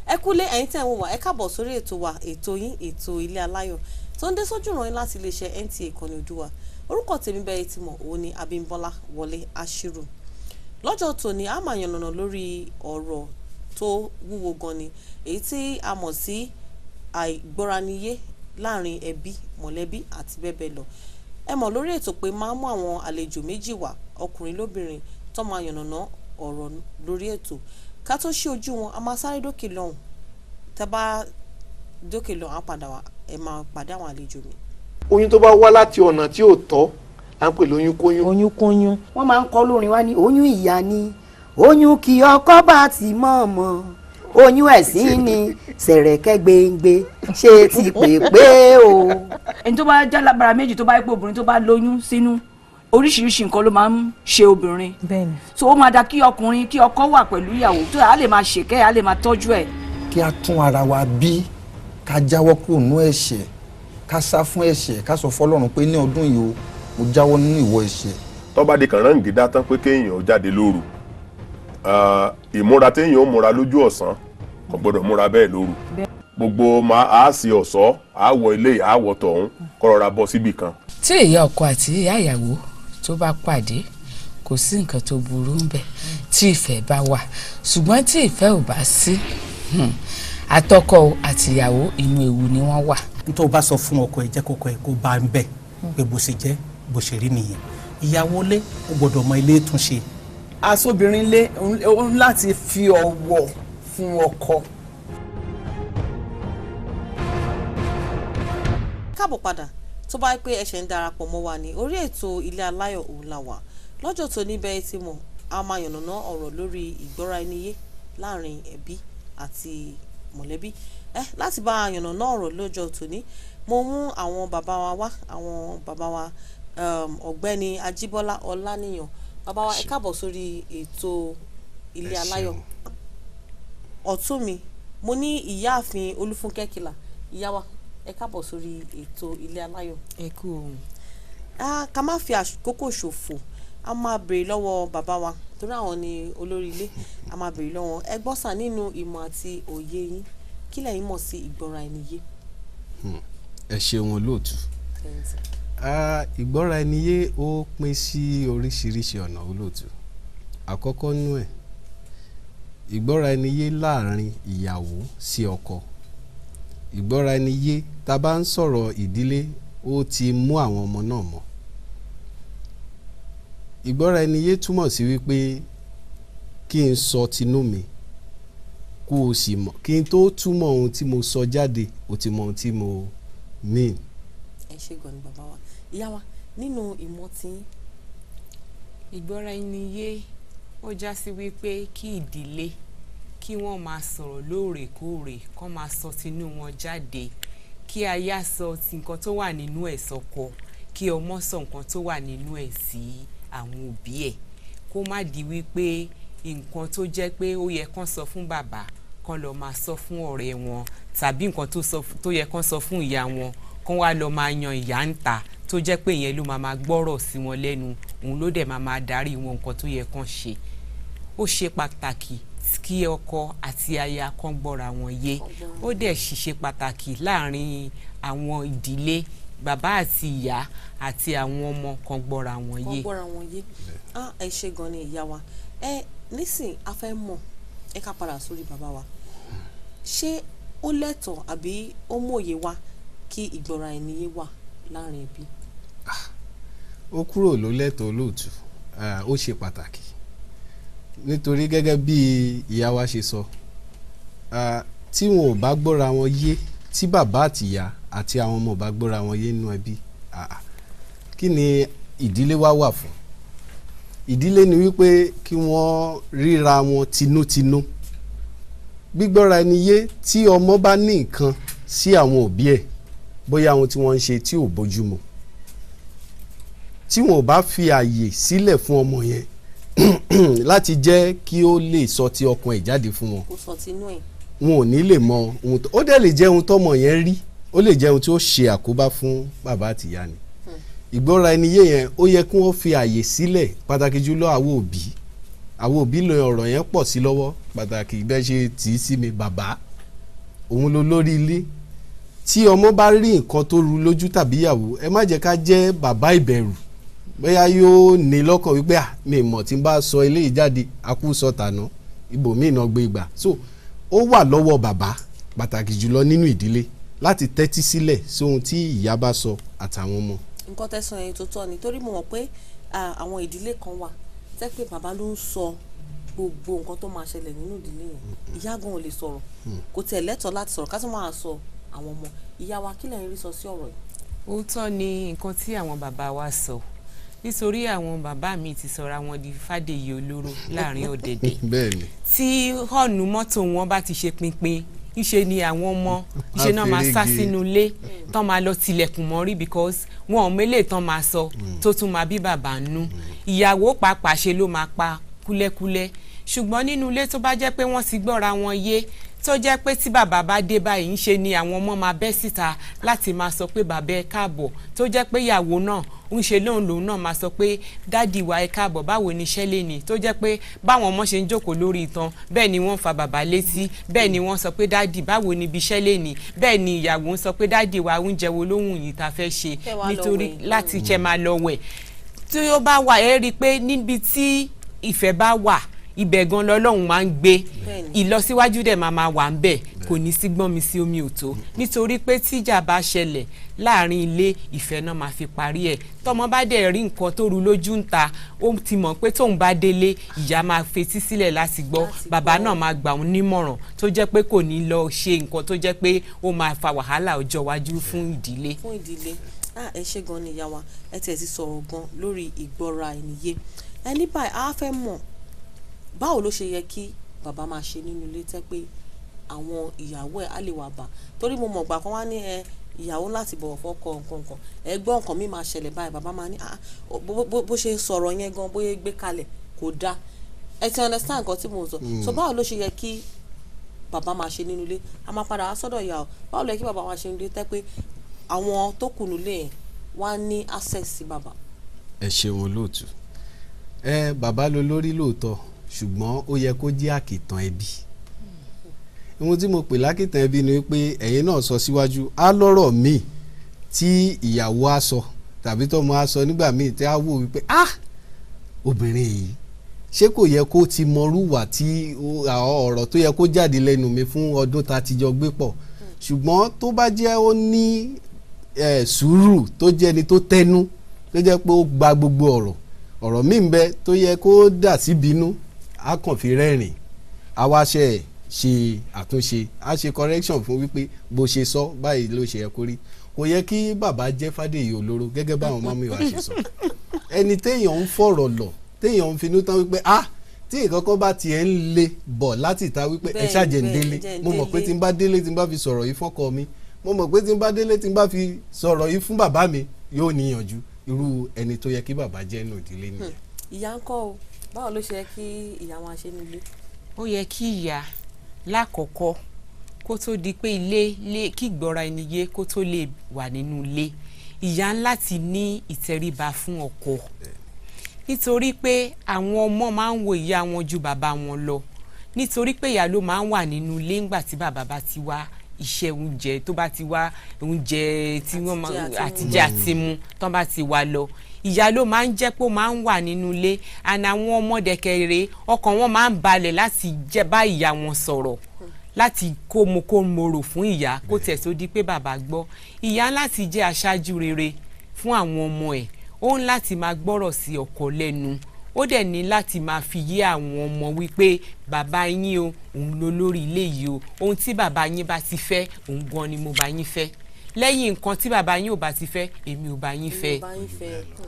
ẹ kúlé ẹ̀yin tẹ́ ń wò wá ẹ káàbọ̀ sórí ètò wa ètò yín ètò ilé aláyọ̀ tó ń dé sójú ìròyìn láti iléeṣẹ́ NTA ìkànnì Oòduà orúkọ tèmi bẹ́ẹ̀ tí mọ̀ òun ni Abímbọ́lá Wọlé Aṣírù. Lọ́jọ́ tòní a máa yànnàná lórí ọ̀rọ̀ tó wúwo gan ni èyí tí a mọ̀ sí àìgbọ́raniyé láàrin ẹbí mọ̀lẹ́bí àti bẹ́ẹ̀ bẹ́ẹ̀ lọ. Ẹ mọ̀ lórí ètò pé máa mú àwọn àlejò méjì wá ọkùnrin lóbìnrin tó máa yànnàná ọ̀rọ̀ lórí ètò ká tó ṣí ojú wọn a máa sáré dókè lọ́hùn tẹ́ bá dókè lọ́hùn á padà wá ẹ máa pàdé àwọn àlejò mi. Oyún tó bá wá láti ọ̀nà tí ò tọ́ à ń pè lóyún kóyún. Oyún kóyún wọ́n máa ń kọ́ lórin wá ní oyún ìyá ni oyún kí ọkọ bá ti mọ̀ọ́mọ̀ oyún ẹ̀sìn ni sẹ̀rẹ̀kẹ́ gbẹ̀ngbẹ̀ ṣe ti pè o. ẹni tó bá já lábára méjì tó bá yẹ pé obìnrin tó bá lóyún sínú oríṣiríṣi nǹkan ló máa ń ṣe obìnrin. Bẹ́ẹ̀ni. So ó máa da kí ọkùnrin kí ọkọ wà pẹ̀lú ìyàwó tó a lè máa ṣèkẹ́ a lè máa tọ́jú ẹ̀. Kí a tún ara wa bí ká jáwọ́ kúrò nínú ẹ̀ṣẹ̀ ká sá fún ẹ̀ṣẹ̀ ká sọ fọ́lọ́run pé ní ọdún yìí o mo jáwọ́ nínú ìwọ ẹ̀ṣẹ̀. tó bá di kàn ráǹgídá tán pé kéèyàn jáde lóru ìmúra téèyàn ó múra lójú ọ̀sán kò gbọdọ̀ múra bẹ́ẹ̀ lóru gbogbo máa ṣe ọ̀ṣọ́ àwọ̀ ilé àwọ̀ tọ̀hún kọ́rọ̀ra bọ́ síbì kan. tí ìyá ọkọ àti ìyá ìyàwó tó bá pàdé kò sí nǹkan tó burú ń bẹ tí ìfẹ́ bá wà ṣùgbọ́n tí ìfẹ́ ò bá sí àtọkọ àtìyàwó inú ewu ni wọ́n wà. tó o bá sọ fún ọkọ ẹ jẹ́ kókó ẹ kó bá ń bẹ̀ pé bó ṣe jẹ́ bó ṣe rí nìyẹn ìyàwó lé ó gbọ́dọ̀ mọ ilé tún ṣe. aṣọ́bìnrin lé òun láti fi ọ̀wọ̀ fún ọkọ. káàbọ̀ padà tó bá pé ẹ̀ṣẹ̀ ń darapọ̀ mọ́ wa ní orí ètò ilé aláyọ̀ òun la wà lọ́jọ́ tó níbẹ̀ tí mo a máa yànnàná ọ̀rọ̀ lórí ìgbọ́ra-ẹni-yé láàrin ẹbí àti mọ̀lẹ́bí láti bá a yànnàná ọ̀rọ̀ lọ́jọ́ tòní mo mú àwọn bàbá wa wá àwọn bàbá wa ọ̀gbẹ́ni Ajíbọ́lá Ọláníyàn bàbá wa ẹ káàbọ̀ sórí ètò ilé aláyọ̀ ọ̀tún mi mo ní ìyáàfin Olúfúnkẹ́ Kìlà ìyá wa ẹ káàbọ̀ sórí ètò ilé aláyọ̀. ẹ kú ohun. ká má fi àkókò ṣòfò a máa béèrè lọ́wọ́ bàbá wa torí àwọn ni olórí ilé a máa béèrè lọ́wọ́ ẹ gbọ́ sàn nínú ìmọ̀ àti òye yín kí lẹ̀yin mọ̀ sí ìgbọ́ra-ẹni-yé. ẹ ṣeun olóòtú. ìgbọ́ra-ẹni-yé ó pín sí oríṣiríṣi ọ̀nà olóòtú. àkọ́kọ́ nú ẹ̀ ìgbọ́ra-ẹni-yé láàrin ìyàwó sí ọkọ. ìgbọ́ra-ẹni-yé tá a bá ń sọ̀rọ̀ ìdílé ó ti mú àwọn ọmọ náà mọ́. ìgbọ́ra-ẹni-yé túmọ̀ sí wípé kí n sọ tinú mi kó o sì mọ̀ kí n tó túmọ̀ ohun tí mo sọ jáde o ti mọ ohun tí mo mean. ẹ ṣe gan ni bàbá wa ìyá wa nínú ìmọ̀ tí. ìgbọ́ra-ẹni-yé ó já sí wípé kí ìdílé kí wọ́n máa sọ̀rọ̀ lóòrèkóòrè kó máa sọ tinú wọn jáde kí aya sọ ti nǹkan tó wà nínú ẹ̀ sọ́kọ kí ọmọ sọ nǹkan tó wà nínú ẹ̀ sí àwọn òbí ẹ̀ kó má di wípé nǹkan tó jẹ́ pé ó yẹ kán sọ fún bàbá kán lọ máa sọ fún ọ̀rẹ́ wọn tàbí nǹkan tó yẹ kán sọ fún ìyá wọn kán wá lọ máa yan ìyá ń ta tó jẹ́ pé ìyẹn ló máa gbọ́rọ̀ sí wọn lẹ́nu òun ló dẹ̀ máa darí wọn nǹkan tó yẹ kán ṣe. ó ṣe pàtàkì kí ọkọ àti aya kan gbọ́ra wọn yé ó dẹ̀ ṣiṣẹ́ pàtàkì láàrin àwọn ìdílé bàbá àti ìyá àti àwọn ọmọ kan gbọ́ra wọn yé. ẹ ṣe gan ni ìyá wa nísìn a fẹ́ mọ̀ ẹ ká padà sórí bàbá wa ṣé ó lẹ́tọ̀ọ́ àbí ó mòye wá kí ìgbọ́ra-ẹni-yé wà láàrin ẹbí. ó kúrò ló lẹ́tọ̀ọ́ lóòtú ó ṣe pàtàkì nítorí gẹ́gẹ́ bí ìyá wa ṣe sọ tí wọn ò bá gbọ́ra wọn yé tí bàbá àtìyá àti àwọn ọmọ ò bá gbọ́ra wọn yé nínú ẹbí kí ni ìdílé wa wà fún. ìdílé ni wípé kí wọ́n ríra wọn tinútinú gbígbọ́ra ẹni yé tí ọmọ bá ní nǹkan sí àwọn òbí ẹ̀ bóyá àwọn tí wọ́n ń ṣe tí ò bójúmu tí wọn ò bá fi àyè sílẹ̀ fún ọmọ yẹn láti jẹ́ kí ó lè sọ ti ọkàn ẹ̀ jáde fún wọn wọn ò ní lè mọ ohun ó dẹ̀ lè jẹ́ ohun tọ́mọ yẹn rí ó lè jẹ́ ohun tí ó ṣe àkóbá fún bàbá àtìyá ni. ìgbọ́ra ẹni yé yẹn ó yẹ kí wọ́n fi àyè sílẹ̀ pàtàkì jùlọ àwọn òbí lọ ọ̀rọ̀ yẹn pọ̀ sí lọ́wọ́ pàtàkì bẹ́ẹ̀ ṣe tì í sí mi bàbá òun ló lórí ilé. Tí ọmọ bá rí nǹkan tó ru lójú tàbí ìyàwó, ẹ má jẹ́ ká jẹ́ bàbá ìbẹ̀rù bóyá yóò ní lọ́kàn wípé mi mọ̀ tí n bá sọ eléyìí jáde akú sọ tàná ibòmíì náà gbé gbà. So ó wà lọ́wọ́ bàbá pàtàkì jùlọ nínú ìdílé láti tẹ́tí sílẹ̀ sí ohun tí ìyá bá sọ àtàwọn ọmọ. nǹkan tẹ̀sán ẹ̀yìn tó tọ́ ni torí mo mọ̀ pé àwọn ìdílé kan wà tẹ́ pé bàbá ló ń sọ gbogbo nǹkan tó máa ṣẹlẹ̀ nínú ìdílé yẹn ìyá gan ò lè sọ̀rọ̀ kò tẹ̀ lẹ́tọ̀ọ́ láti sọ̀rọ̀ ká tó máa sọ àwọn ọmọ. ìyá wa kí lẹ́yìn rí sọ sí ọ̀rọ̀ yìí. òótọ́ ni nǹkan tí àwọn bàbá wa sọ nítorí àwọn bàbá mi ti sọra wọn di fàdèyí olóró láàrin ọ̀dẹ̀dẹ̀ tí họ́ọ̀nù mọ́tò wọn bá ti ṣe pinpin ńṣe ni àwọn ọmọ ńṣe náà máa sá sínú ilé tán máa lọ tilẹ̀kùn mọ́rí because wọn ò mélèé tán máa sọ tó tún máa bí bàbá nú. ìyàwó pàápàá ṣe ló máa pa kúlẹ́kúlẹ́ ṣùgbọ́n nínú ilé tó bá jẹ́ pé wọ́n ti gbọ́ra wọn yé tó jẹ́ pé tí bàbá bá dé báyìí ńṣe ni àwọn ọmọ máa bẹ́ síta láti máa sọ pé bàbá ẹ káàbọ̀ tó jẹ́ pé ìyàwó náà ńṣe lòun náà máa sọ pé dádì wa ẹ káàbọ̀ báwo ni iṣẹ́ lè ní tó jẹ́ pé báwọn ọmọ ṣe ń jókòó lórí ìtàn bẹ́ẹ̀ ni wọ́n fa bàbá létí bẹ́ẹ̀ ni wọ́n sọ pé dádì báwo ni ibi iṣẹ́ lè ní bẹ́ẹ̀ ni ìyàwó ń sọ pé dádì wa oúnjẹ wo lóhùn yìí ta fẹ́ ṣe nítorí láti jẹ́ máa lọ wẹ̀ tí ó bá wà ẹ́ rí i pé níbi tí ìfẹ́ bá wà ibẹ̀ gan lọ́lọ́run máa ń gbé ìlọsíwájú dẹ̀ máa wà ń bẹ̀ kò ní sí gbọ́n mi sí omi òtó nítorí pé tíjà bá ṣẹlẹ̀ láàrin ilé ìfẹ́ náà máa fi parí ẹ̀ tọmọ bá dẹ̀ rí nǹkan tó ru lójú ń ta ó ti mọ̀ pé tóun bá délé ìyá máa fetí sílẹ̀ láti gbọ́ bàbá náà máa gbà òun nímọ̀ràn tó jẹ́ pé kò ní lọ ṣe nǹkan tó jẹ́ pé ó máa fa wàhálà ọjọ́ iwájú fún ìdílé. ẹ ṣé gan ni ìyá wa ẹ tiẹ̀ ti sọ̀rọ̀ gan lórí ìgbọ́ra ẹnìyé ẹni báyìí a fẹ́ mọ̀ báwo ló ṣe yẹ kí bàbá máa ṣe nínú ilé tẹ́ pé àwọn ìyàwó ẹ̀ á lè wà bá torí mo mọ̀ gbà kan wá ní ìyàwó láti bọ̀wọ̀ fọ́kọ nǹkan ẹgbọ́n nǹkan mi máa ṣẹlẹ̀ báyìí bàbá máa ní bó ṣe sọ̀rọ̀ yẹn gan bóyá gbé kalẹ̀ kò dáa ẹ ti understand nǹkan tí mo sọ so báwo ló ṣe yẹ kí bàbá máa ṣe nínú ilé a máa padà wá sọ́dọ̀ ìyá o báwo ló yẹ kí bàbá máa ṣe nínú ilé tẹ́ pé àwọn tó kù nílé yẹn wá ní access sí bàbá. ẹ ṣeun olóòtú bàbá ló lórí lóòótọ́ ṣùgbọ́n ó yẹ kó jẹ́ àkìtàn ẹbí ohun tí mo pè lákìtàn ẹbí ni pé ẹ̀yin náà sọ síwájú á lọ́rọ̀ míì tí ìyàwó á sọ tàbí tọmọ á sọ nígbà míì tí á wò wípé obìnrin yìí ṣé kò yẹ kó ti mọrúwà tí ọ̀rọ̀ tó yẹ kó jáde lẹ́nu mi fún ọdún tá a ti jọ gbé pọ̀ ṣùgbọ́n tó bá jẹ́ ó ní sùúrù tó jẹ́ ni tó tẹnu tó jẹ́ pé ó gba gbogbo ọ̀rọ̀ míì ń bẹ tó yẹ kó dà sí bínú a kàn fi rẹ́rìn a wá ṣe àtúnṣe a ṣe correction fún wípé bó ṣe sọ báyìí ló ṣe yẹ kó rí kò yẹ kí bàbá jẹ́ fàdèyí olóró gẹ́gẹ́ báwọn mọ́mí wa ṣe sọ ẹni téèyàn ń fọ̀rọ̀ lọ téèyàn ń finú tán wípé tí nǹkan kan bá tiẹ̀ ń le bọ̀ láti ìta wípé ẹ ṣàjẹ̀ ń délé mo mọ̀ pé tí n bá délé tí n bá fi sọ̀rọ̀ yìí fọ́kọ mi mo mọ̀ pé tí n bá délé tí n bá fi sọ̀rọ̀ yìí fún bàbá mi yóò níyànjú irú ẹni tó yẹ kí bàbá jẹ́ nù ìdílé nìyẹn. ìyá ń kọ́ o báwo ló ṣe yẹ kí ìyá wọn ṣe nílé. ó yẹ kí ìyá lákọ̀ọ́kọ́ kó tó di pé ilé kí ìgbọ́ra ẹni yé kó tó lè wà nínú ilé ìyá ń láti ní ìtẹríba fún ọkọ nítorí pé àwọn ọmọ máa ń wo ìyá wọn ju bàbá wọn lọ nítorí pé ìyá ló máa ń wà nínú ilé ńgbà tí bàbá bá ti wá iṣẹ́ oúnjẹ tó bá ti wá oúnjẹ tí wọ́n máa àtijọ́ àti mu tó bá ti wá lọ ìyá ló máa ń jẹ́ pé ó máa ń wà nínú ilé àná àwọn ọmọdé kéré ọkàn wọn máa ń balẹ̀ láti jẹ́ bá ìyá wọn sọ̀rọ̀ láti kó mo rò fún ìyá kó tẹ̀ tó di pé bàbá gbọ́ ìyá láti jẹ́ aṣáájú rere fún àwọn ọmọ ẹ̀ ó ń láti máa gbọ́rọ̀ sí ọkọ lẹ́nu ó dẹ̀ ní láti máa fi yé àwọn ọmọ wípé bàbá yín o òun ló lórí ilé yìí o ohun tí bàbá yín bá ti fẹ́ òun gan ni mo bá yín fẹ́ lẹ́yìn nǹkan tí bàbá yín ò bá ti fẹ́ èmi ò bá yín fẹ́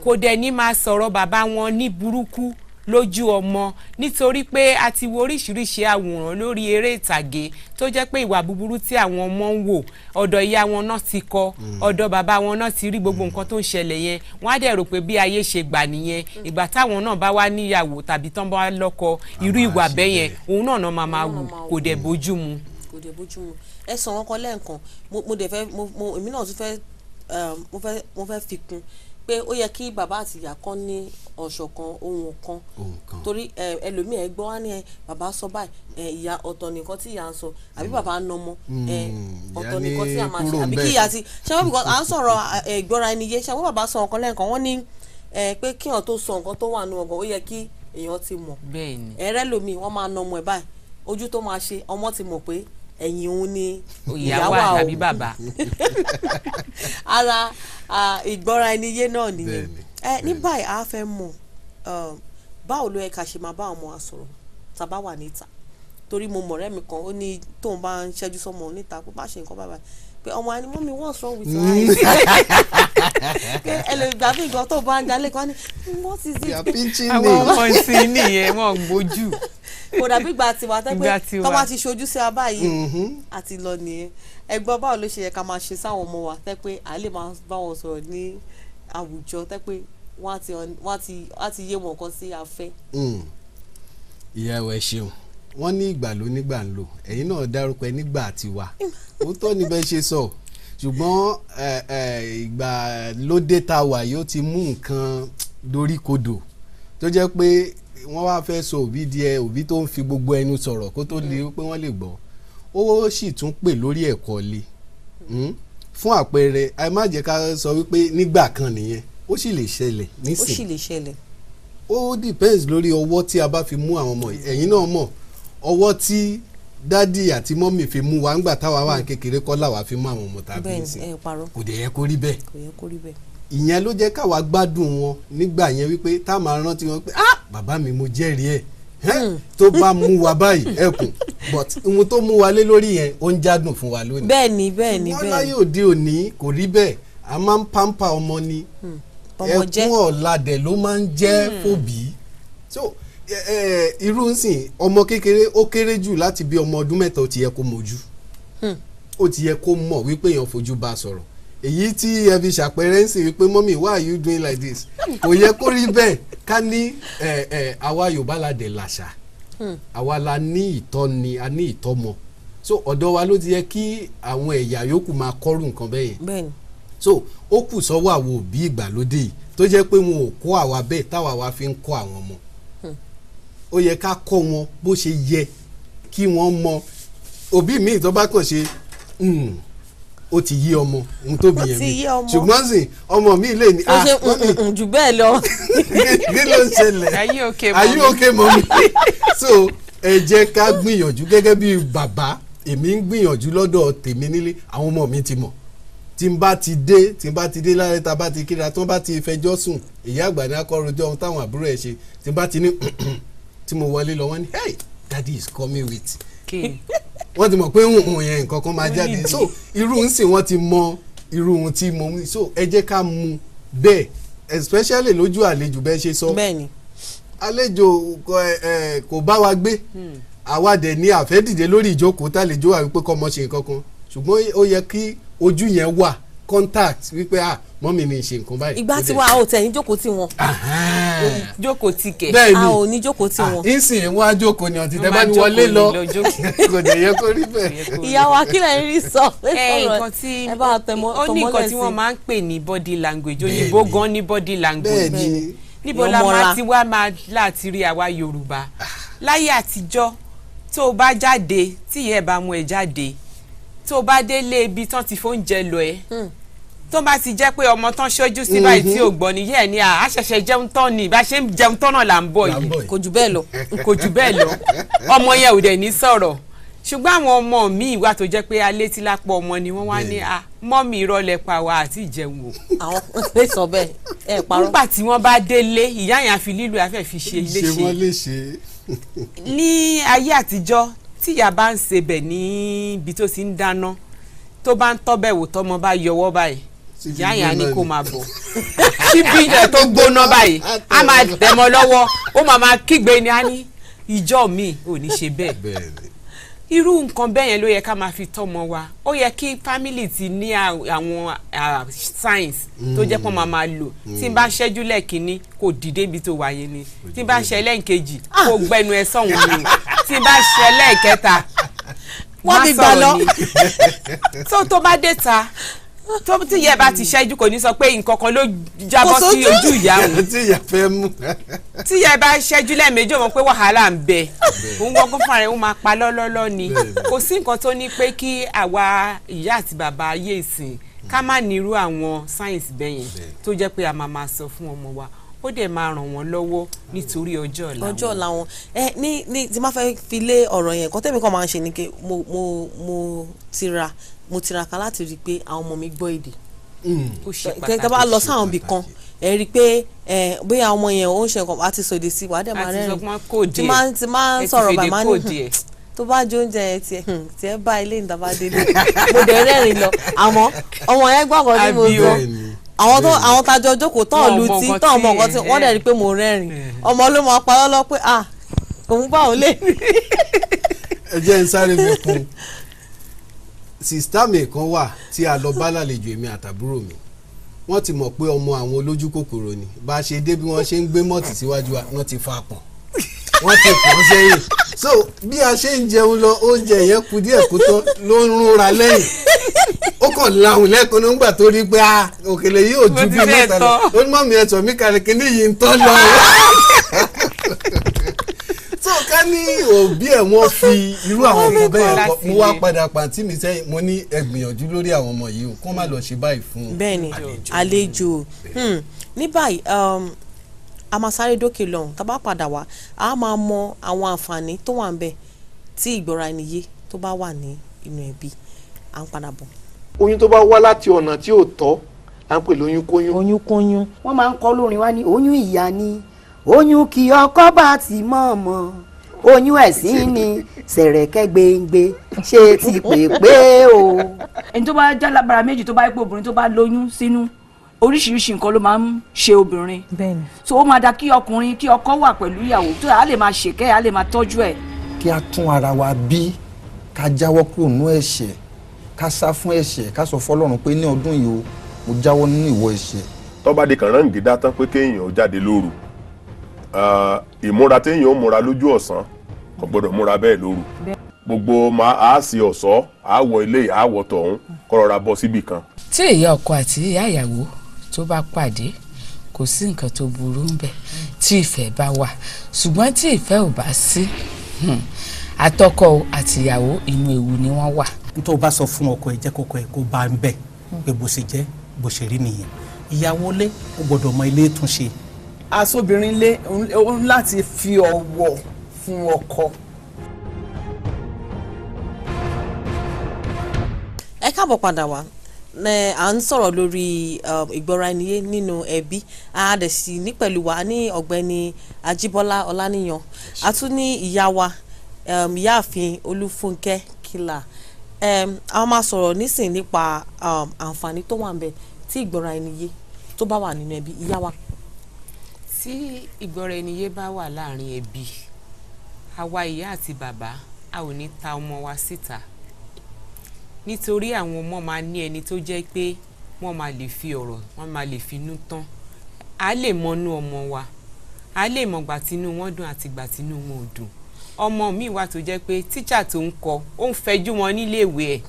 kò dẹ̀ ní máa sọ̀rọ̀ bàbá wọn ní burúkú lójú ọmọ nítorí pé a ti wo oríṣiríṣi àwòrán lórí eré ìtàgé tó jẹ́ pé ìwà búburú tí àwọn ọmọ ń wò ọ̀dọ̀ ìyá wọn náà ti kọ́ ọ̀dọ̀ bàbá wọn náà ti rí gbogbo nǹkan tó ń ṣẹlẹ̀ yẹn wọ́n á dẹ̀ rò pé bí ayé ṣe gbà nìyẹn ìgbà táwọn náà bá wá níyàwó tàbí tán bá lọ́kọ irú ìwà bẹ́ẹ̀ yẹn òun náà máa máa wù kò dẹ̀ bójú mu. kò dẹ̀ bójú mu ẹ sọ wọn kan lẹ́ẹ̀kan mo dẹ̀ fẹ́ èmi náà tún fẹ́ mo fẹ́ fi kún pé ó yẹ kí bàbá àti ìyá kan ní ọ̀ṣọ̀kan ohun kan torí ẹlòmíì ẹ gbọ́ wá ní bàbá sọ báyìí ìyá ọ̀tọ̀ nìkan tí ìyá ń sọ àbí bàbá ń nọmọ ọ̀tọ̀ nìkan tí a máa ṣe àbí kí ìyá ti ṣàwọn bìkan à ń sọ̀rọ̀ ìgbọ́ra ẹni yé ṣàwọn bàbá sọ nǹkan lẹ́ẹ̀kan wọ́n ní pé kí èèyàn tó sọ nǹkan tó wà nù ọ̀gàn ó yẹ kí èèyàn ti mọ̀ ẹ̀rẹ́ lomi wọ́n máa nọmọ ẹ̀ báyìí ojú tó máa ṣe ọmọ ti mọ̀ pé ẹ̀yìn òun ni ìyàwó àbí bàbá ara ìgbọ́ra ẹni yé náà nìyẹn ní báyìí a fẹ́ mọ̀ báwo ló yẹ ká ṣe máa bá ọmọ wa sọ̀rọ̀ tá a bá wà níta torí mo mọ̀ ọ̀rẹ́ mi kan ó ní tóun bá ń ṣẹ́jú sọ́mọ níta pé bá ṣe nǹkan báyìí pé ọmọ ẹni mọ́mí what's wrong with your eyes pé ẹlòmígbà bí nǹkan tó bá ń jalè kan ní what is it àwọn ọmọ ìsìn nìyẹn wọn gbójú kò dàbí ìgbà tiwa tẹ́ pé tó bá ti ṣojú sí wa báyìí àti lọ nìyẹn ẹgbọ́n báwo ló ṣe yẹ ká máa ṣe sáwọn ọmọ wa tẹ́ pé à lè máa bá wọn sọ̀rọ̀ ní àwùjọ tẹ́ pé wọ́n á ti yé wọn kan sí afẹ́. ìyàwó ẹ ṣeun wọ́n ní ìgbà ló nígbà ń lò ẹ̀yin náà dárúkọ ẹ nígbà tiwa òótọ́ ni bẹ́ẹ̀ ṣe sọ ṣùgbọ́n ìgbà lóde tá a wà yóò ti mú nǹkan doríkodò tó jẹ́ pé wọ́n wá fẹ́ sọ òbí díẹ̀ òbí tó ń fi gbogbo ẹnu sọ̀rọ̀ kó tó lè pé wọ́n lè gbọ́ ó sì tún pè lórí ẹ̀kọ́ lé fún àpẹẹrẹ ẹ má jẹ́ ká sọ wípé nígbà kan nìyẹn ó sì lè ṣẹlẹ̀ nísìn ó sì lè ṣẹlẹ̀ ó depends lórí ọwọ́ tí a bá fi mú àwọn ọmọ ẹ̀yin náà mọ̀ ọwọ́ tí dádì àti mọ́mì fi mú wa ńgbà táwa wà kékeré kọ́ làwa fi mú àwọn ọmọ tàbí ìsìn kò dẹ̀ yẹ kó rí bẹ́ẹ̀ ìyẹn ló jẹ́ káwa gbádùn wọn nígbà yẹn wípé tá a máa rántí wọn pé bàbá mi mo jẹ́rìí ẹ̀ tó bá mú wa báyìí ẹkùn but ohun tó mú wa lé lórí yẹn ó ń jádùn fún wa lónìí. bẹ́ẹ̀ni wọ́n láyé òde òní kò rí bẹ́ẹ̀ a máa ń pampa ọmọ ni ẹkún ọ̀ladẹ̀ ló máa ń jẹ́ fòbí so irú nsìn ọmọ kékeré ó kéré jù láti bí ọmọ ọdún mẹ́ta ó ti yẹ kó mojú ó ti yẹ kó mọ̀ wípé èèyàn fojú bá sọ̀rọ̀ èyí tí ẹ fi ṣàpẹẹrẹ ń sìn wípé mọ́mí why are you doing like this kò yẹ kó rí bẹ́ẹ̀ ká ní àwa Yorùbá la dẹ̀ làṣà àwa la ní ìtọ́ni a ní ìtọ́mọ so ọ̀dọ̀ wa ló ti yẹ kí àwọn ẹ̀yà yòókù máa kọ́rù nǹkan bẹ́ẹ̀ yẹn so ó kù sọ́wọ́ àwọn òbí ìgbàlódé yìí tó jẹ́ pé wọn ò kọ́ àwa bẹ́ẹ̀ táwa wa fi ń kọ́ àwọn ọmọ ó yẹ ká kọ́ wọn bó ṣe yẹ kí wọ́n mọ òbí mi tó bá kàn ṣe ó ti yí ọmọ ohun tó bí yẹn mi ṣùgbọ́n sì ọmọ mi lè ní jù bẹ́ẹ̀ lọ kí ló ń ṣẹlẹ̀ ayé òkè mọ́ mi so ẹ jẹ́ ká gbìyànjú gẹ́gẹ́ bí bàbá èmi ń gbìyànjú lọ́dọ̀ tèmi nílé àwọn ọmọ mi ti mọ̀ tí n bá ti dé lára ta bá ti kíra tí wọ́n bá ti fẹjọ́ sùn ìyá àgbà ní akọ́rọ̀jọ́ ohun táwọn àbúrò ẹ̀ ṣe tí n bá ti ní tí mo wọlé lọ wọ́n ní hey daddy is coming with wọ́n ti mọ̀ pé òun yẹn nǹkan kan máa jáde so irú ń sìn wọ́n ti mọ irú ohun tí mo mú so ẹ jẹ́ ká mú bẹ́ẹ̀ especially lójú àlejò bẹ́ẹ̀ ṣe sọ àlejò kò bá wa gbé àwa dẹ̀ ní àfẹ́dìde lórí ìjókòó tàlejò wà wípé kọ́ ọmọ ṣe nǹkan kan ṣùgbọ́n ó yẹ kí ojú yẹn wà contact wípé mọ́mí mi ṣe nǹkan báyìí. ìgbà tí wàá ò tẹ̀ ní jókòó tí wọn. jókòó tí kẹ̀. bẹ́ẹ̀ni a ò ní jókòó tí wọn. ìsìn wọn á jókòó ni ọtí tẹ́ bá ní wọlé lọ kò dẹ̀ yẹ kó rí bẹ́ẹ̀. ìyàwó akílẹ̀ ń rí sọ. nǹkan tí ó ní nǹkan tí wọ́n máa ń pè ní body language òyìnbó gan ní body language. bẹ́ẹ̀ni níbo la máa ti wá máa láti rí àwa Yorùbá láyé àtijọ́ tó o bá jáde tí ìyá ẹ̀ bá mú ẹ jáde tó o bá délé ibi tán ti fóúnjẹ lọ ẹ tó bá ti jẹ́ pé ọmọ tán ṣojú sí báyìí tí ò gbọ́ ni yẹ́ ẹ̀ ní a ṣẹ̀ṣẹ̀ jẹun tán ni bá ṣe ń jẹun tán náà là ń bọ̀ yìí kò jù bẹ́ẹ̀ lọ ọmọ yẹn ò dẹ̀ ní sọ̀rọ̀ ṣùgbọ́n àwọn ọmọ míì wà tó jẹ́ pé alétí lápò ọmọ ni wọ́n wá ní mọ́mì ìrọ̀lẹ́ pa wá àti ìjẹun o. àwọn lè sọ bẹ́ẹ̀ ẹ parọ́. nígbà tí wọ́n bá délé ìyá yẹn àfi lílo afẹ́ fi ṣe léṣe. ní ayé àtijọ́ tíyà bá ń sebẹ̀ níbi tó ti ń dáná tó bá ń tọ́bẹ̀ wò tọ́mọ bá yọwọ́ báyìí ìyá yẹn á ní kó máa bọ̀ síbi ilẹ̀ tó gbóná báyìí á máa tẹ̀mọ́ lọ́wọ́ ó máa kígbe ni á ní ìjọ mi ò ní ṣe bẹ́ẹ̀ irú nǹkan bẹ́ẹ̀ yẹn ló yẹ ká máa fi tọ́mọ wa ó yẹ kí family ti ní àwọn signs tó jẹ́ pọ́n máa lò tí n bá ṣẹ́jú lẹ́ẹ̀kínní kò dìde ibi tó wáyé ni tí n bá ṣẹ́ lẹ́ẹ̀kejì kò gbẹnu ẹ sọ̀hún ni tí n bá ṣẹ́ lẹ́ẹ̀kẹta wọ́n ti gbà lọ. tó bá dé ta tó tí ìyá bá ti ṣẹ́jú kò ní sọ pé nǹkan kan ló jábọ́ sí ojú ìyá òun. tí ìyá fẹ́ mú. tí ìyá bá ṣẹ́jú lẹ́ẹ̀mejì òun pé wàhálà ń bẹ òun gbọ́ngàn fúnra rẹ̀ ó máa pa lọ́lọ́lọ́ ni kò sí nǹkan tó ní pé kí àwa ìyá àti bàbá ayé ìsìn ká má nírú àwọn sáyẹ̀nsì bẹ́yẹn tó jẹ́ pé a máa sọ fún ọmọ wa ó dẹ̀ máa ràn wọ́n lọ́wọ́ nítorí ọjọ́ ọ̀la wọn. ní tí máa fẹ́ fi lé ọ̀rọ̀ yẹn kọ́ tẹ́mi kan máa ń ṣe ni pé mo tiraka láti rí i pé àwọn ọmọ mi gbọ́ èdè. ó ṣe pàtàkì tẹ́ bá lọ sáwọn ibì kan ẹ rí i pé bóyá ọmọ yẹn ó ń ṣe nǹkan àti sòdì sí wàá dẹ̀ máa rẹ́rìn tí máa ń sọ̀rọ̀ bàmá ní tó bá jó oúnjẹ yẹn tiẹ̀ bá ilé ìta bá délé mo dẹ̀ rẹ́rìn lọ àmọ́ ọmọ yẹn gbọ́kàn tí mo sọ àwọn tajọ jókòó tán lu tí tán ọmọ nǹkan tí wọ́n dẹ̀ rí i pé mo rẹ́rìn ọmọ ló máa pa lọ́lọ́ pé òun bá òun lè rí. ẹ jẹ́ ń sáré fi kún sista mi kan wà tí a lọ bá lálejò èmi àtàbúrò mi wọ́n ti mọ̀ pé ọmọ àwọn olójú kòkòrò ni bá a ṣe dé bí wọ́n ṣe ń gbé mọ́ọ̀tì síwájú wa wọ́n ti fa pọ̀n wọ́n ti pọ̀n sẹ́yìn so bí a ṣe ń jẹun lọ oúnjẹ yẹn kù díẹ̀ kó tán ló ń rúnra lẹ́yìn ó kàn láhùn lẹ́ẹ̀kan nígbà tó rí pé òkèlè yìí ò ju bí mẹ́ta lọ ó ní mọ̀mí ẹ̀tọ́ mi kàrí kíní yìí ń tọ́ lọ. tó ká ní òbí ẹ̀ wọ́n fi irú àwọn ọmọ bẹ́ẹ̀ kọ́ mo wá padà pàǹtí mi sẹ́yìn mo ní ẹ gbìyànjú lórí àwọn ọmọ yìí o kó má lọ ṣe báyìí fún bẹ́ẹ̀ni àlejò ní báyìí a máa sáré dókè lọ́hùn tá a bá padà wá a máa mọ àwọn àǹfààní tó wà ń bẹ tí ìgbọ́ra ẹni yé tó bá wà ní inú ẹbí à ń padà bọ̀. oyún tó bá wá láti ọ̀nà tí ò tọ́ à ń pè lóyún kóyún. oyún kóyún. wọ́n máa ń kọ́ lórin wá ní oyún ìyá ni oyún kí ọkọ bá ti mọ̀ọ́mọ̀ oyún ẹ̀sìn ni sẹ̀rẹ̀kẹ́ gbẹ̀ngbẹ̀ ṣe ti pè o. ẹni tó bá jálábára méjì tó bá yẹ pé obìnrin tó bá lóyún sínú oríṣiríṣi nǹkan ló máa ń ṣe obìnrin so ó máa da kí ọkùnrin kí ọkọ wà pẹ̀lú ìyàwó tó a lè máa ṣèkẹ́ a lè máa tọ́jú ẹ̀. kí a tún ara wa bí ká jáwọ́ kúrò nínú ẹ̀ṣẹ̀ ká sá fún ẹ̀ṣẹ̀ ká sọ fọlọ́run pé ní ọdún yìí o mo jáwọ́ nínú ìwọ ẹ̀ṣẹ̀. tó bá di kàn rán gídá tán pé kéèyàn ó jáde lóru ìmúra téèyàn ó múra lójú ọ̀sán kò gbọ́dọ̀ múra bẹ́ẹ̀ lóru gbogbo a sì ọ̀ṣọ́ àwọ̀ ilé àwọ̀ tọ̀hún kó rọra bọ́ síbì kan. tí ìyá ọkọ àti ìyá ìyàwó tó bá pàdé kò sí nǹkan tó burú ń bẹ tí ìfẹ́ bá wà ṣùgbọ́n tí ìfẹ́ ò bá sí àtọkọ àtìyàwó inú ewu ni wọ́n wà. nítorí o bá sọ fún ọkọ ẹ jẹ́ kọ́kọ́ ẹ kó bá ń bẹ̀ pé bó ṣe jẹ́ bó ṣe rí nìyẹn ìyàwó lé ó gbọ́dọ̀ mọ ilé tún ṣe. aṣọ́bìnrin lé òun láti fi ọ̀wọ̀ fún ọkọ. ẹ káàbọ̀ padà wá à ń sọ̀rọ̀ lórí ìgbọ́ra ẹniyé nínú ẹbí àádẹ́sí ní pẹ̀lú wa ní ọ̀gbẹ́ni Ajíbọ́lá Ọláníyan a tún ní ìyá wa ìyáàfin Olúfúnkẹ́ Kìlà a máa sọ̀rọ̀ nísìn nípa àǹfààní tó wà ń bẹ tí ìgbọ́ra ẹniyé tó bá wà nínú ẹbí ìyá wa. tí ìgbọ́ra ẹniyé bá wà láàrin ẹbí àwa ìyá àti bàbá a ò ní ta ọmọ wa síta nítorí àwọn ọmọ máa ní ẹni tó jẹ́ pé wọ́n máa lè fi ọ̀rọ̀ wọ́n máa lè fi inú tán a lè mọnú ọmọ wa a lè mọ gbà tínú wọn dùn àti gbà tínú wọn ò dùn ọmọ mi wà tó jẹ́ pé tíṣà tó ń kọ́ ó ń fẹjú wọn níléèwé ẹ̀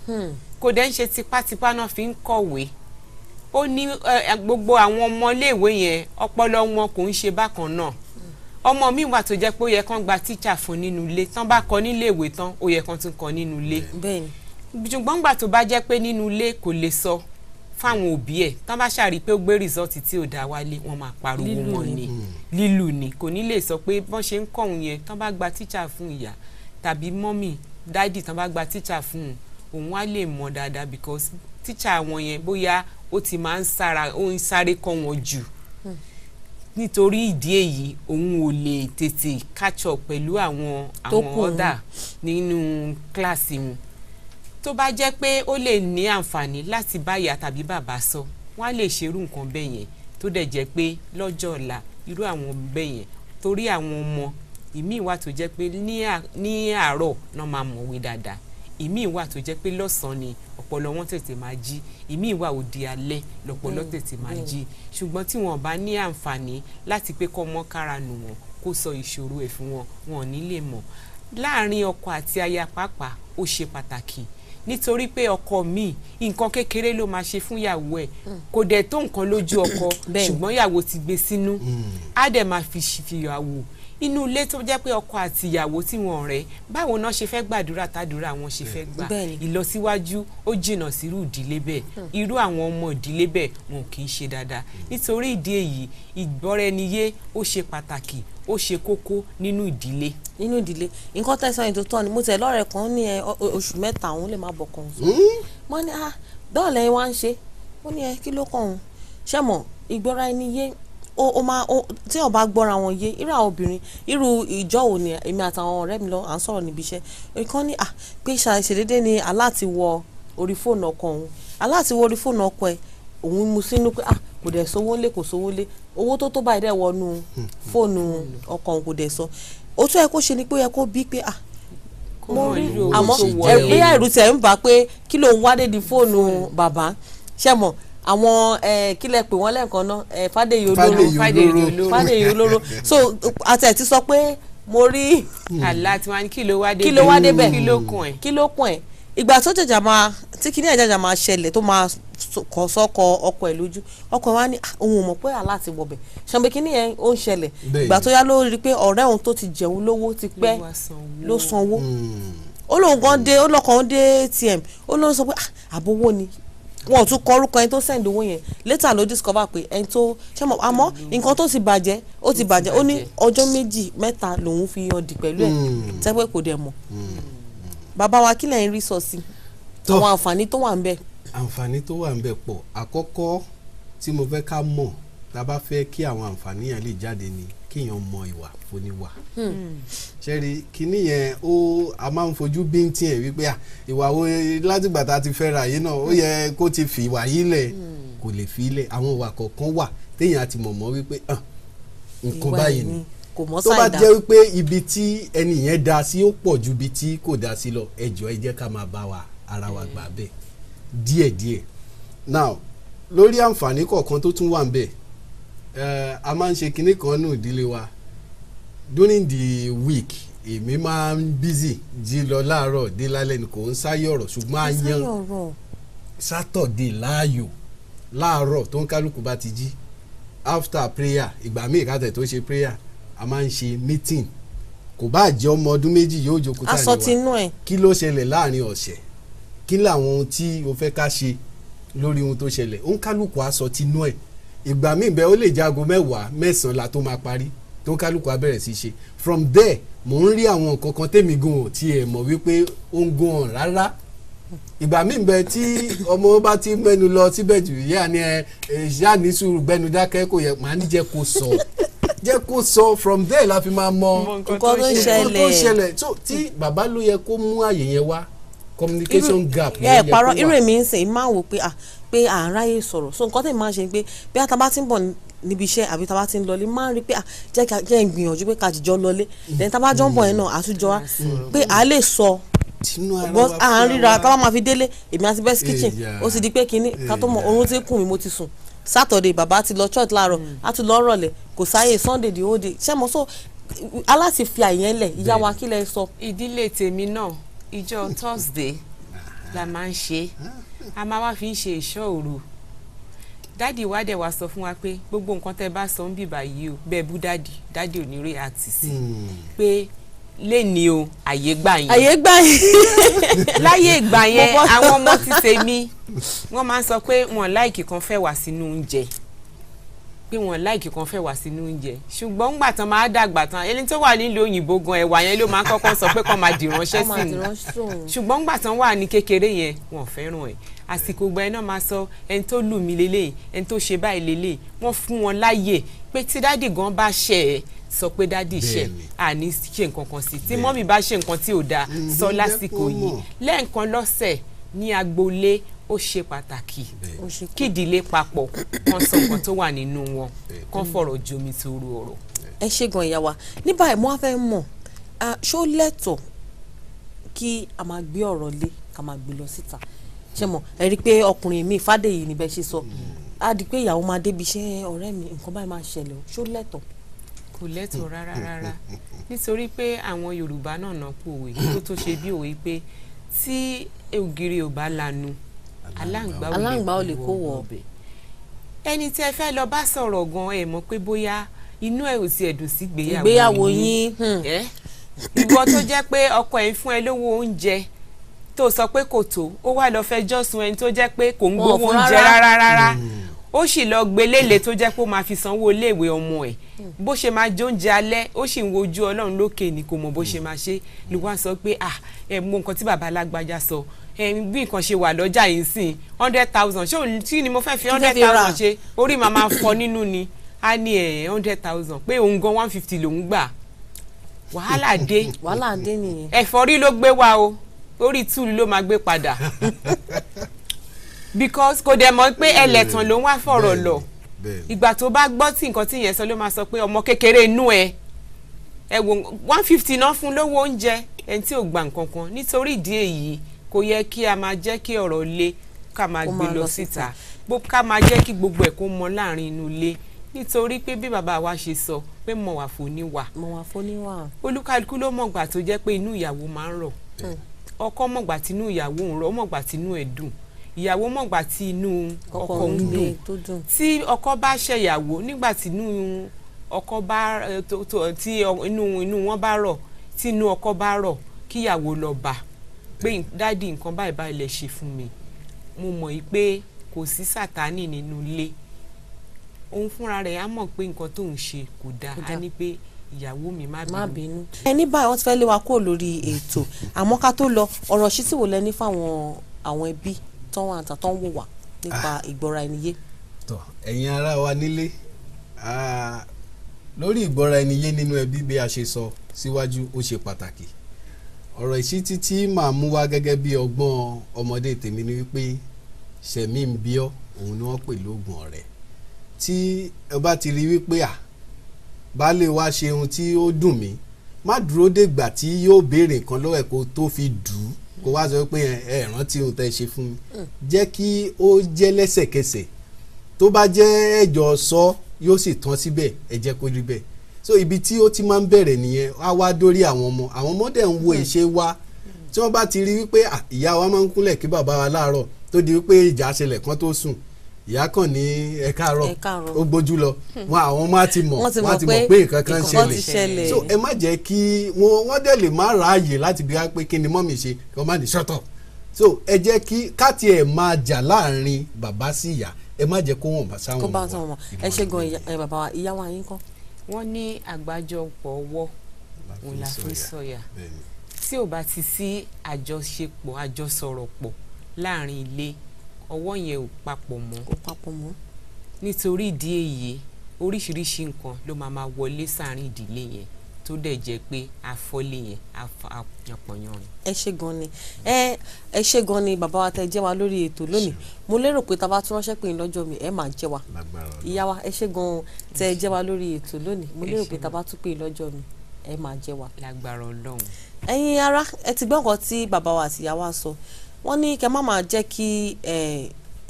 kò dẹ́ ń ṣe tipátipá náà fi ń kọ̀wé ó ní gbogbo àwọn ọmọléèwé yẹn ọpọlọ wọn kò ń ṣe bákan náà ọmọ mi wà tó jẹ́ pé ó yẹ kán gba tíṣà fún nínú ilé tán bá kọ́ níléèwé tán ó yẹ kán tún kọ́ nínú ilé ṣùgbọ́n gbà tó bá jẹ́ pé nínú ilé kò lè sọ fáwọn òbí ẹ̀ tán bá ṣàrí pé ó gbé rìsọ́ọ̀tì tí ò dá wálé wọ́n máa pariwo wọn ni lílù ni kò ní lè sọ pé bọ́n ṣe ń kọ́ òun yẹn tán bá gba tíṣà fún ìyá tàbí mọ́mì dáìdì tán bá gba tíṣà fún òun á lè mọ̀ dáadáa because tíṣà wọn yẹn bóyá ó ti máa ń sáré kọ́ wọn jù nítorí ìdí èyí òun ò lè tètè catch up pẹ̀lú àwọn ọ̀dà nínú kíláàsì wọn tó bá jẹ́ pé ó lè ní àǹfààní láti bá ìyá tàbí bàbá sọ wọ́n á lè ṣerú nǹkan bẹ́ẹ̀ yẹn tó dẹ̀ jẹ́ pé lọ́jọ́ ọ̀la irú àwọn bẹ́ẹ̀ yẹn torí àwọn ọmọ ìmíì wà tó jẹ́ pé ní àárọ̀ náà máa mọ̀wé dáadáa ìmíì wà tó jẹ́ pé lọ́sàn-án ni ọpọlọ wọn tètè máa jí ìmíì wà òdi alẹ́ lọ́pọlọ tètè máa jí ṣùgbọ́n tí wọ́n bá ní àǹfààní láti pé kọ́ mọ́ kára nù wọn kó sọ ìṣòro ẹ̀ fún wọn wọn ò ní lè mọ̀ láàárín ọkọ àti aya pàápàá ó ṣe pàtàkì nítorí pé ọkọ mi nǹkan kékeré ló máa ṣe fún ìyàwó ẹ̀ kò dẹ̀ tó nǹkan lójú ọkọ ṣùgbọ́n ìyàwó ti gbé sínú á dẹ̀ máa fi ìyàwó inú ilé tó jẹ́ pé ọkọ àti ìyàwó tí wọ́n rẹ̀ báwo náà ṣe fẹ́ gbàdúrà tàdúrà wọn ṣe fẹ́ gbà ìlọsíwájú ó jìnnà sírú ìdílé bẹ́ẹ̀ irú àwọn ọmọ ìdílé bẹ́ẹ̀ wọn kì í ṣe dáadáa nítorí ìdí èyí ìgbọ́ra-ẹni-yé ó ṣe pàtàkì ó ṣe kókó nínú ìdílé. nínú ìdílé nǹkan tẹ̀sán ètò tán ni mo tẹ̀ lọ́rẹ̀ kan ní oṣù mẹ́ta òun lè má bọ̀ kan sọ mo ní dọ́ọ̀lẹ́ wá ń ṣe ó ní kí ló kàn òun ṣé mọ̀ ìgbọ́ra-ẹni-yé ó máa tí ó bá gbọ́ra wọn yé irú àwọn obìnrin irú ìjọ wo ni èmi àtàwọn ọ̀rẹ́ mi lọ à ń sọ̀rọ̀ níbi iṣẹ́ ìkan ní pé ṣàṣedédé ni aláàtì wọ orí fóònù ọkọ òun aláàtì wọ orí fóònù ọkọ ẹ̀ òun mú sínú pé kò dẹ̀ sówó lé kò sówó lé owó tó báyìí dẹ̀ wọnú fóònù ọkọ òun kò dẹ̀ sọ ó tún yẹ kó ṣe ni pé ó yẹ kó bí pé mo rí àmọ́ ẹ̀rí ẹ̀rù tẹ̀ ń bà pé kí ló ń wá dé di fóònù bàbá ṣẹ́ mọ̀ àwọn kílẹ̀ pè wọ́n lẹ́ẹ̀kan náà fàdèyí olóró so àti ẹ̀ ti sọ pé mo rí àlá tí wọ́n ní kí ló wá débẹ̀ kí ló kún ẹ̀ ìgbà tó jẹjà máa tí kíní ẹ̀jẹ̀jà máa ṣẹlẹ̀ tó máa kọ sọ́kọ ọkọ ẹ̀ lójú ọkọ ẹ̀ wá ní òun ò mọ̀ pé àlá ti wọ̀bẹ̀ ṣàǹbẹ̀ kíní yẹn ó ń ṣẹlẹ̀ ìgbà tó yá ló rí pé ọ̀rẹ́ òun tó ti jẹun lówó ti pẹ́ ló sanwó ó lóun gan dé ó lọ́kàn dé ATM ó lóun sọ pé àbówó ni wọn ò tún kọ orúkọ ẹni tó send owó yẹn later ló discover pé ẹni tó ṣe mọ àmọ́ nǹkan tó ti bàjẹ́ ó ní ọjọ́ méjì mẹ́ta lòun fi ọdì pẹ̀lú ẹ̀ tẹ́pẹ́ kò dẹ̀ mọ̀ bàbá wa kí lẹ́yìn rí sọ sí àwọn àǹfààní tó wà ń bẹ̀. àǹfààní tó wà ń bẹ̀ pọ̀ àkọ́kọ́ tí mo fẹ́ ká mọ̀ tá a bá fẹ́ kí àwọn àǹfààní yẹn lè jáde ni kéèyàn mọ ìwà fóníwà ṣẹ́rí kínní yẹn a máa ń fojú bíntín ẹ̀ wípé ìwà wo látìgbà tá a ti fẹ́ ra yìí náà ó yẹ kó ti fi ìwà yìí lẹ̀ kò lè fi lẹ̀ àwọn ìwà kọ̀ọ̀kan wà téèyàn àti mọ̀mọ́ wípé nǹkan báyìí ni tó bá jẹ́ wípé ibi tí ẹni yẹn dá sí ó pọ̀ ju ibi tí kò dá sí lọ ẹ jọ̀ọ́ ẹ jẹ́ ká máa bá wa ara wa gbà bẹ́ẹ̀ díẹ̀díẹ̀ now lórí àǹfààní kọ̀ọ̀kan tó tún wà ń bẹ̀ a máa ń ṣe kinní kan nù ìdílé wa during the week èmi máa ń busy jí lọ láàárọ̀ dé lálẹ́ ni kò ń sáyé ọ̀rọ̀ ṣùgbọ́n a yan Saturday láàyò láàárọ̀ tó ń kálukú bá ti jí after prayer ìgbà míì ká tẹ̀ tó ṣe prayer a máa ń ṣe meeting kò bá jẹ́ ọmọ ọdún méjì yóò jókòó tàní wa kí ló ṣẹlẹ̀ láàrin ọ̀sẹ̀ kí làwọn ohun tí o fẹ́ ká ṣe lórí ohun tó ṣẹlẹ̀ ó ń kálukú aṣọ tinú ẹ̀ ìgbà míì bẹ́ẹ̀ ó lè jago 10 la tó máa parí tó ń kálukú á bẹ̀rẹ̀ sí ṣe from there mò ń rí àwọn nǹkan kan tèmi gan ò tiẹ̀ mọ̀ wípé ó ń gun ọ̀n rárá ìgbà míì bẹ́ẹ̀ tí ọmọ bá ti mẹ́nu lọ síbẹ̀ jù yá ni ṣáà ní sùúrù gbẹnu dákẹ́ kò yẹ màá ní jẹ́ kó sọ from there la fi máa mọ nǹkan tó ń ṣẹlẹ̀ so tí bàbá ló yẹ kó mú àyè yẹn wá communication gap. parọ́ irú èmi ń sìn máa wò pé à ń ráyè sọ̀rọ̀ so nǹkan tẹ̀ máa ṣe pé bí a ta bá ti ń bọ̀ níbi iṣẹ́ àbí tá a bá ti ń lọlé máa ń rí pé jẹ́ ń gbìyànjú pé ká jìjọ lọlé then tá a bá jọ ń bọ̀ yẹn náà àtúnjọ wa pé à lè sọ à ń ríra tá a bá máa fi délé èmi àti best kitchen ó ti di pé kinní ká tó mọ oorun tí kùn mí mo ti sùn Saturday bàbá ti lọ church láàárọ̀ á tún lọ rọ̀lẹ́ kò sáyè Sunday the whole day ṣé mo sọ aláti fi àyẹn lẹ̀ ìyá wa kí lẹ sọ. ìdílé tèmi náà ìjọ Thursday la máa ń ṣe a máa wá fi ń ṣe ìṣọ́ òru dádì wa dẹ̀ wá sọ fún wa pé gbogbo nǹkan tẹ́ bá sọ ń bì báyìí o bẹ́ẹ̀ bú dádì ò ní rí àti sí pé lẹ́ni o àyè gbà yẹn láyé ìgbà yẹn àwọn ọmọ ti tèmi wọ́n máa ń sọ pé wọ́n láìkì kan fẹ́ wá sínú oúnjẹ ṣùgbọ́n ńgbà tán máa dàgbà tán ẹni tó wà nílùú òyìnbó gan ẹ̀wà yẹn ló máa ń kọ́kọ́ sọ pé kó máa dìránṣẹ́ sí mi ṣùgbọ́n ńgbà tán wà ní kékeré yẹn wọ́n fẹ́ràn ẹ̀ àsìkò ìgbà yẹn náà máa sọ ẹni tó lù mí lélẹ̀ ẹni tó ṣe báyìí lélẹ̀ wọ́n fún wọn láàyè pé tí dádì gan bá ṣẹ̀ ẹ́ sọ pé dádì ṣẹ̀ àní ṣe nǹkan kan sí tí mọ́mì bá ṣe nǹkan tí ò dáa sọ lásìkò yìí lẹ́ẹ̀kan lọ́sẹ̀ ní agboolé ó ṣe pàtàkì kí ìdílé papọ̀ kan sọ nǹkan tó wà nínú wọn kan fọ̀rọ̀ jomi toro ọ̀rọ̀. ẹ ṣe gan ìyá wa ní báyìí mo wá fẹ́ mọ̀ ṣó lẹ́tọ̀ọ́ kí a máa gbé ọ̀rọ̀ lé ká máa gbé lọ síta ṣe mọ̀ ẹ rí i pé ọkùnrin mi Fádèyí níbẹ̀ ṣe sọ á di pé ìyàwó máa débi iṣẹ́ ọ̀rẹ́ mi nǹkan báyìí máa ṣẹlẹ̀ o ṣó lẹ́tọ̀ọ́. kò lẹ́tọ̀ọ́ rárá nítorí pé àwọn Yorùbá náà náà kú òwe tó ṣe bí òwe pé tí ògiri ò bá lanu aláǹgbá ò lè kó wọ̀. ẹni tí ẹ fẹ́ lọ bá sọ̀rọ̀ gan ẹ mọ̀ pé bóyá inú ẹ ò sí ẹ̀dùn sí ìgbéyàwó yín. ìwọ tó jẹ́ pé ọkọ ẹ̀ ń fún ẹ lówó oúnjẹ tó sọ pé kò tó ó wá lọ fẹjọ́ sùn ẹni tó jẹ́ pé kò ń gbówó oúnjẹ rárá ó sì lọ gbé léle tó jẹ́ pé ó máa fi sanwó iléèwé ọmọ ẹ̀ bó ṣe máa jẹ oúnjẹ alẹ́ ó sì ń wojú Ọlọ́run lókè ní kò mọ̀ bó ṣe máa ṣe ló wá sọ pé ẹ mọ nǹkan tí bàbá alágbájá sọ bí nǹkan ṣe wà lọ́jà yìí sìn 100,000 ṣé òun tí ni mo fẹ́ fi 100,000 ṣe orí màá máa fọ nínú ni a ní 100,000 pé òun gan 150 lòún gbà wàhálà dé nìyẹn ẹ̀fọ́rí ló gbé wa o orí túlù ló máa gbé padà because kò dẹ̀ mọ̀ pé ẹlẹ́tàn ló ń wá fọ̀rọ̀ lọ ìgbà tó bá gbọ́ tí nǹkan tí yẹn sọ ló máa sọ pé ọmọ kékeré inú ẹ wò 150 náà fún lówó oúnjẹ ẹni tí ò gba nǹkan kan nítorí ìdí èyí kò yẹ kí a máa jẹ́ kí ọ̀rọ̀ lé ká máa gbé lọ síta ká máa jẹ́ kí gbogbo ẹ̀ kó mọ láàrin inú ilé nítorí pé bí bàbá wa ṣe sọ pé mọ̀wà fóníwà olúkálukú ló mọ̀gbà tó jẹ́ pé inú ìyàwó máa ń rọ̀ ọkọ mọ̀gbà tí inú ìyàwó ń rọ̀ mọ̀gbà tí inú ẹ̀ dùn ìyàwó mọ̀gbà tí inú ọkọ ń dùn tí ọkọ bá ṣẹ̀yàwó nígbà tí inú ọkọ bá tí inú wọn bá rọ̀ tí inú ọkọ bá rọ̀ kíyàwó lọ bá pé dádì nǹkan báyìí báyìí lè ṣe fún mi mo mọ̀ pé kò sí sátánì nínú ilé òun fúnra rẹ̀ á mọ̀ pé nǹkan tó ń ṣe kò dáa á ní pé ìyàwó mi má bínú. ẹni báyìí wọ́n ti fẹ́ lé wa kúrò lórí ètò àmọ́ ká tó lọ ọ̀rọ̀ sí tí wò lẹ́ni fáwọn àwọn ẹbí tọ́wọ́n àtà tó ń wò wá nípa ìgbọ́ra ẹni yé. tọ ẹ̀yin ará wa nílé lórí ìgbọ́ra ẹni yé nínú ẹbí bí a ṣe sọ síwájú ó ṣe pàtàkì ọ̀rọ̀ ìṣítí tí màá mú wá gẹ́gẹ́ bí ọgbọ́n ọmọdé tèmi ni wípé ṣẹ̀mí ń bí ọ́ òun ni wọ́n pè lóògùn ọ̀rẹ́ tí ẹ bá ti rí wípé baálé wa ṣe ohun tí ó dùn mí má dúró dègbà tí yóò béèrè nǹkan lọ́wọ́ ẹ̀ kó tó fi dùn ún kó wá sọ pé ẹ rántí ohun tẹ́ ṣe fún mi jẹ́ kí ó jẹ́ lẹ́sẹ̀kẹsẹ̀ tó bá jẹ́ ẹ̀jọ̀ sọ yóò sì tán síbẹ̀ ẹ jẹ́ kó rí bẹ́ẹ̀ so ibi tí ó ti máa ń bẹ̀rẹ̀ nìyẹn á wá dórí àwọn ọmọ dẹ̀ ń wo ìṣe wa tí wọ́n bá ti rí wípé ìyá wa máa ń kúnlẹ̀ kí bàbá wa láàárọ̀ tó di wípé ìjà ṣẹlẹ̀ kan tó sùn ìyá kàn ní ẹ káàárọ̀ ó gbójú lọ wọn àwọn ọmọ á ti mọ̀ pé nǹkan kan ṣẹlẹ̀ so ẹ má jẹ́ kí wọ́n dẹ̀ lè má ráàyè láti bí wá pé kí ni mọ́mì ṣe kí wọ́n má ní ṣọ́tọ̀ so ẹ jẹ́ kí káàtì ẹ̀ máa jà láàrin bàbá sí ìyá ẹ má jẹ́ kó wọ́n bá sáwọn ọmọ ẹ ṣe gan bàbá wa ìyá wa yín kọ́. wọ́n ní àgbájọpọ̀ ọwọ́ òun la fi sọ̀yà tí ò bá ti sí àjọṣepọ̀ àjọsọ̀rọ̀pọ̀ láàrin ilé ọwọ́ yẹn ò papọ̀ mọ́ nítorí ìdí èyí oríṣiríṣi nǹkan ló máa wọlé sáàrin ìdílé yẹn tó dẹ̀ jẹ́ pé àfọ́lé yẹn àpọ̀yàn rẹ̀. ẹ ṣe gan ni ẹ ṣe gan ni bàbá wa tẹ jẹ́ wa lórí ètò lónìí mo lérò pé tá a bá tún ránṣẹ́ pé lọ́jọ́ mi ẹ máa jẹ́ wa ìyá wa ẹ ṣe gan tẹ jẹ́ wa lórí ètò lónìí mo lérò pé tá a bá tún pé lọ́jọ́ mi ẹ máa jẹ́ wa. lágbára Ọlọ́run. ẹ̀yin ará ẹ ti gbọ́ nǹkan tí bàbá wa àti ìyá wa sọ wọ́n ní kẹ́ má máa jẹ́ kí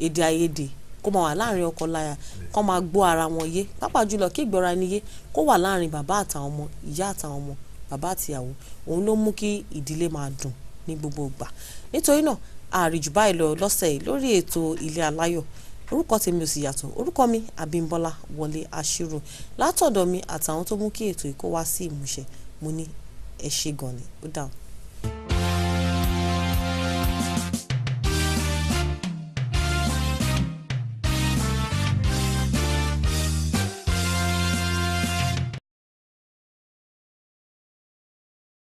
èdè àìyedè kó máa wà láàrin ọkọ láya kó máa gbọ́ ara wọn yé pàápàá jùlọ kí ìgbọ́ra ẹni yé kó wà láàrin bàbá àtàwọn ọmọ ìyá àtàwọn ọmọ bàbá àtìyàwó òun ló mú kí ìdílé máa dùn ní gbogbo ìgbà nítorí náà àrìjù báyìí lọ lọ́sẹ̀ yìí lórí ètò Ilé Aláyọ̀ orúkọ tèmi ò sì yàtọ̀ orúkọ mi Abímbọ́lá Wọlé Aṣírù látọ̀dọ̀ mi àtàwọn tó mú kí ètò ìkó wá sí ìmúṣẹ mo ní ẹ ṣé gan ni ó dáhùn.